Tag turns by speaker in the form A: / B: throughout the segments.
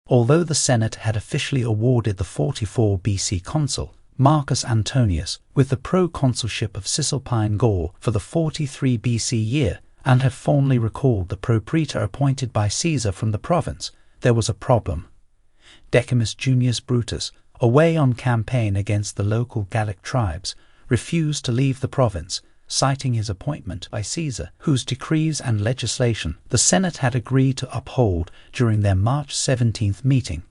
A: Although the Senate had officially awarded the 44 BC consul, Marcus Antonius, with the proconsulship of Cisalpine Gaul for the 43 BC year, and had formally recalled the propraetor appointed by Caesar from the province, there was a problem. Decimus Junius Brutus, away on campaign against the local Gallic tribes, refused to leave the province, citing his appointment by Caesar, whose decrees and legislation the Senate had agreed to uphold during their March 17th meeting.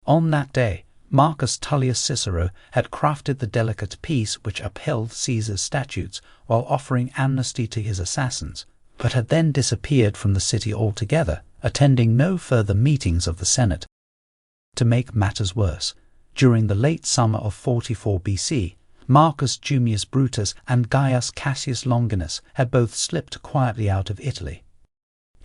A: On that day, Marcus Tullius Cicero had crafted the delicate peace which upheld Caesar's statutes while offering amnesty to his assassins, but had then disappeared from the city altogether, attending no further meetings of the Senate. To make matters worse, during the late summer of 44 BC, Marcus Junius Brutus and Gaius Cassius Longinus had both slipped quietly out of Italy.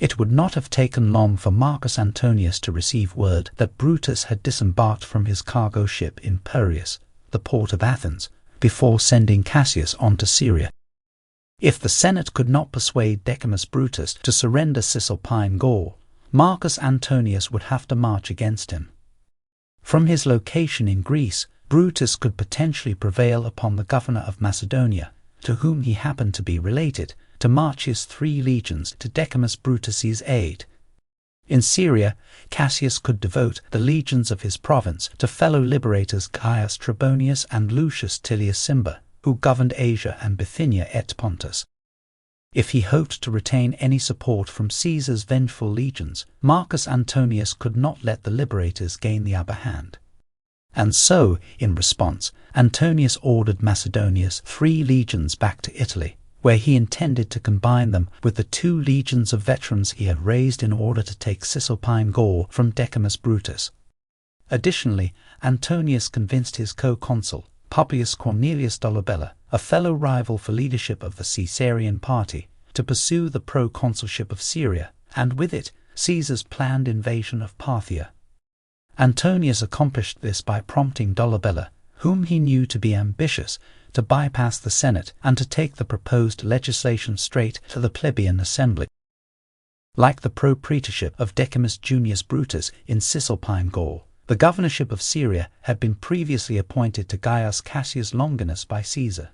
A: It would not have taken long for Marcus Antonius to receive word that Brutus had disembarked from his cargo ship in Piraeus, the port of Athens, before sending Cassius on to Syria. If the Senate could not persuade Decimus Brutus to surrender Cisalpine Gaul, Marcus Antonius would have to march against him. From his location in Greece, Brutus could potentially prevail upon the governor of Macedonia, to whom he happened to be related, to march his 3 legions to Decimus Brutus's aid. In Syria, Cassius could devote the legions of his province to fellow liberators Gaius Trebonius and Lucius Tullius Cimber, who governed Asia and Bithynia et Pontus. If he hoped to retain any support from Caesar's vengeful legions, Marcus Antonius could not let the liberators gain the upper hand. And so, in response, Antonius ordered Macedonia's 3 legions back to Italy, where he intended to combine them with the 2 legions of veterans he had raised in order to take Cisalpine Gaul from Decimus Brutus. Additionally, Antonius convinced his co-consul, Publius Cornelius Dolabella, a fellow rival for leadership of the Caesarian party, to pursue the proconsulship of Syria, and with it, Caesar's planned invasion of Parthia. Antonius accomplished this by prompting Dolabella, whom he knew to be ambitious, to bypass the Senate and to take the proposed legislation straight to the plebeian assembly. Like the propraetorship of Decimus Junius Brutus in Cisalpine Gaul, the governorship of Syria had been previously appointed to Gaius Cassius Longinus by Caesar.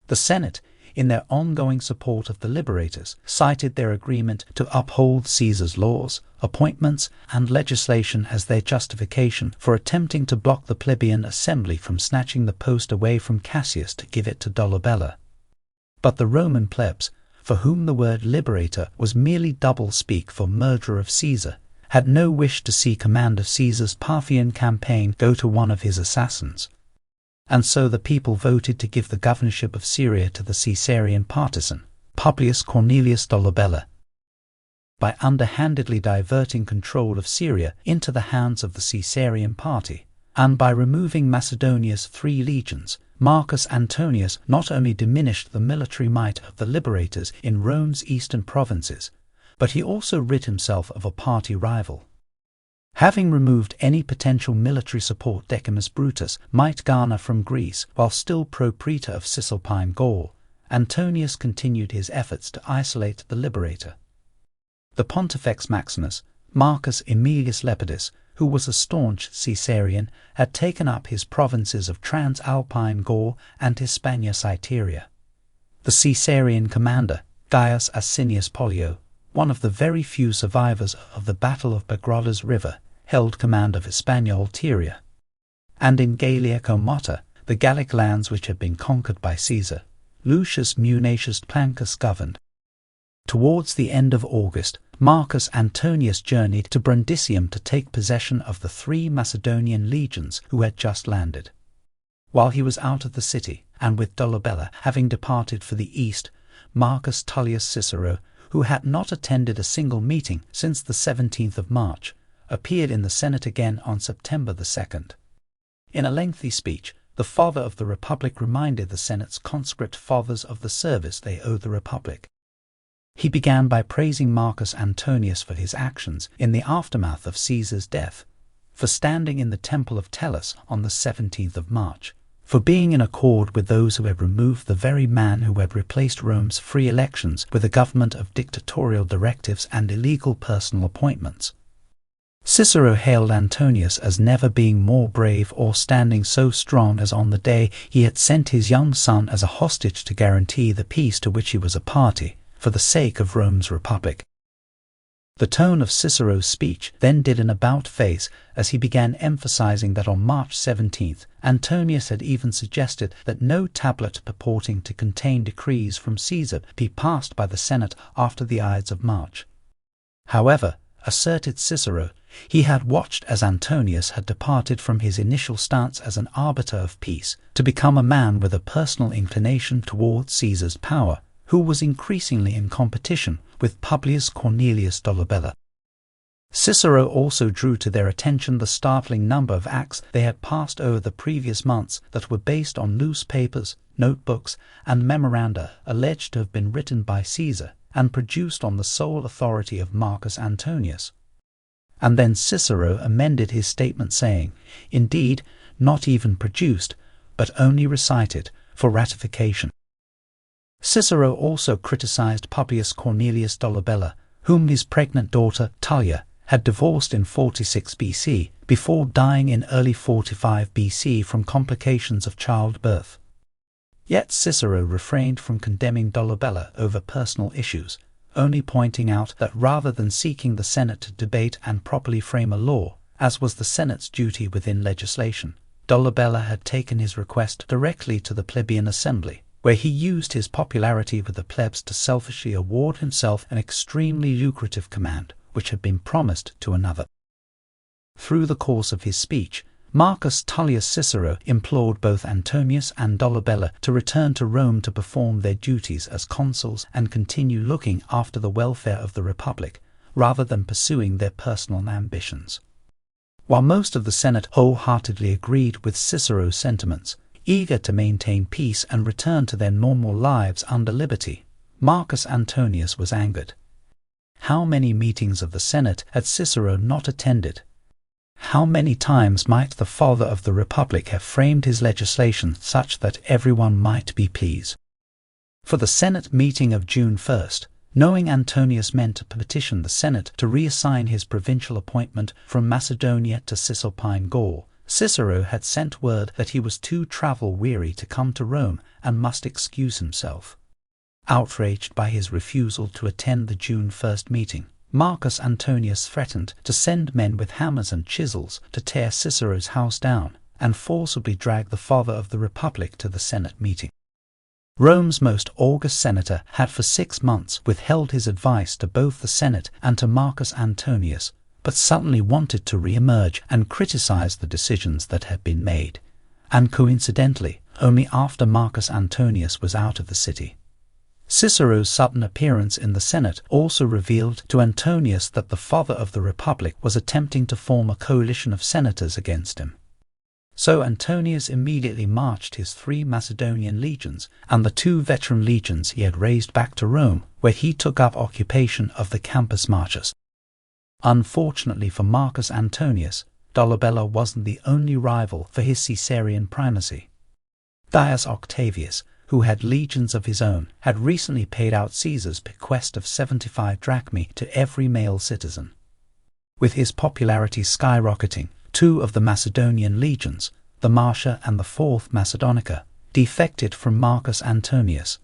A: The Senate, in their ongoing support of the liberators, cited their agreement to uphold Caesar's laws, appointments, and legislation as their justification for attempting to block the plebeian assembly from snatching the post away from Cassius to give it to Dolabella. But the Roman plebs, for whom the word liberator was merely double-speak for murderer of Caesar, had no wish to see command of Caesar's Parthian campaign go to one of his assassins. And so the people voted to give the governorship of Syria to the Caesarian partisan, Publius Cornelius Dolabella. By underhandedly diverting control of Syria into the hands of the Caesarian party, and by removing Macedonia's 3 legions, Marcus Antonius not only diminished the military might of the liberators in Rome's eastern provinces, but he also rid himself of a party rival. Having removed any potential military support Decimus Brutus might garner from Greece while still propraetor of Cisalpine Gaul, Antonius continued his efforts to isolate the liberator. The Pontifex Maximus, Marcus Aemilius Lepidus, who was a staunch Caesarian, had taken up his provinces of Transalpine Gaul and Hispania Cyteria. The Caesarian commander, Gaius Asinius Pollio, one of the very few survivors of the Battle of Bagrada's River, held command of Hispania Ulteria. And in Gallia Comata, the Gallic lands which had been conquered by Caesar, Lucius Munatius Plancus governed. Towards the end of August, Marcus Antonius journeyed to Brundisium to take possession of the 3 Macedonian legions who had just landed. While he was out of the city, and with Dolabella having departed for the east, Marcus Tullius Cicero, who had not attended a single meeting since the 17th of March, appeared in the Senate again on September the 2nd. In a lengthy speech, the father of the Republic reminded the Senate's conscript fathers of the service they owed the Republic. He began by praising Marcus Antonius for his actions in the aftermath of Caesar's death, for standing in the temple of Tellus on the 17th of March, for being in accord with those who had removed the very man who had replaced Rome's free elections with a government of dictatorial directives and illegal personal appointments. Cicero hailed Antonius as never being more brave or standing so strong as on the day he had sent his young son as a hostage to guarantee the peace to which he was a party, for the sake of Rome's republic. The tone of Cicero's speech then did an about-face as he began emphasizing that on March 17th, Antonius had even suggested that no tablet purporting to contain decrees from Caesar be passed by the Senate after the Ides of March. However, asserted Cicero, he had watched as Antonius had departed from his initial stance as an arbiter of peace to become a man with a personal inclination toward Caesar's power, who was increasingly in competition with Publius Cornelius Dolabella. Cicero also drew to their attention the startling number of acts they had passed over the previous months that were based on loose papers, notebooks, and memoranda alleged to have been written by Caesar and produced on the sole authority of Marcus Antonius. And then Cicero amended his statement saying, indeed, not even produced, but only recited, for ratification. Cicero also criticized Publius Cornelius Dolabella, whom his pregnant daughter Tullia had divorced in 46 BC, before dying in early 45 BC from complications of childbirth. Yet Cicero refrained from condemning Dolabella over personal issues, only pointing out that rather than seeking the Senate to debate and properly frame a law, as was the Senate's duty within legislation, Dolabella had taken his request directly to the plebeian assembly, where he used his popularity with the plebs to selfishly award himself an extremely lucrative command, which had been promised to another. Through the course of his speech, Marcus Tullius Cicero implored both Antonius and Dolabella to return to Rome to perform their duties as consuls and continue looking after the welfare of the Republic, rather than pursuing their personal ambitions. While most of the Senate wholeheartedly agreed with Cicero's sentiments, eager to maintain peace and return to their normal lives under liberty, Marcus Antonius was angered. How many meetings of the Senate had Cicero not attended? How many times might the father of the Republic have framed his legislation such that everyone might be pleased? For the Senate meeting of June 1st, knowing Antonius meant to petition the Senate to reassign his provincial appointment from Macedonia to Cisalpine Gaul, Cicero had sent word that he was too travel-weary to come to Rome and must excuse himself. Outraged by his refusal to attend the June 1st meeting, Marcus Antonius threatened to send men with hammers and chisels to tear Cicero's house down and forcibly drag the father of the Republic to the Senate meeting. Rome's most august senator had for 6 months withheld his advice to both the Senate and to Marcus Antonius, but suddenly wanted to re-emerge and criticize the decisions that had been made, and coincidentally, only after Marcus Antonius was out of the city. Cicero's sudden appearance in the Senate also revealed to Antonius that the father of the Republic was attempting to form a coalition of senators against him. So Antonius immediately marched his 3 Macedonian legions and the 2 veteran legions he had raised back to Rome, where he took up occupation of the Campus Martius. Unfortunately for Marcus Antonius, Dolabella wasn't the only rival for his Caesarian primacy. Gaius Octavius, who had legions of his own, had recently paid out Caesar's bequest of 75 drachmae to every male citizen. With his popularity skyrocketing, 2 of the Macedonian legions, the Martia and the 4th Macedonica, defected from Marcus Antonius.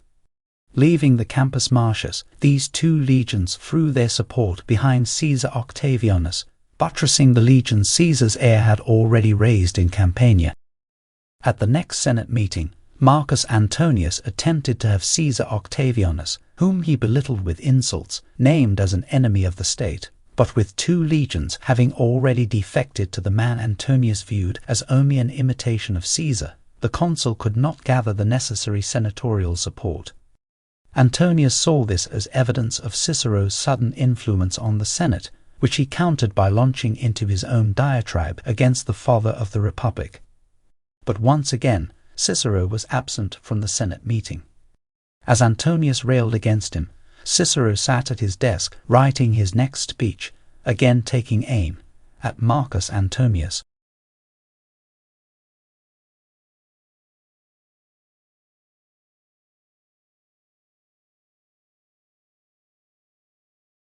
A: Leaving the Campus Martius, these 2 legions threw their support behind Caesar Octavianus, buttressing the legion Caesar's heir had already raised in Campania. At the next Senate meeting, Marcus Antonius attempted to have Caesar Octavianus, whom he belittled with insults, named as an enemy of the state, but with 2 legions having already defected to the man Antonius viewed as only an imitation of Caesar, the consul could not gather the necessary senatorial support. Antonius saw this as evidence of Cicero's sudden influence on the Senate, which he countered by launching into his own diatribe against the father of the Republic. But once again, Cicero was absent from the Senate meeting. As Antonius railed against him, Cicero sat at his desk writing his next speech, again taking aim at Marcus Antonius.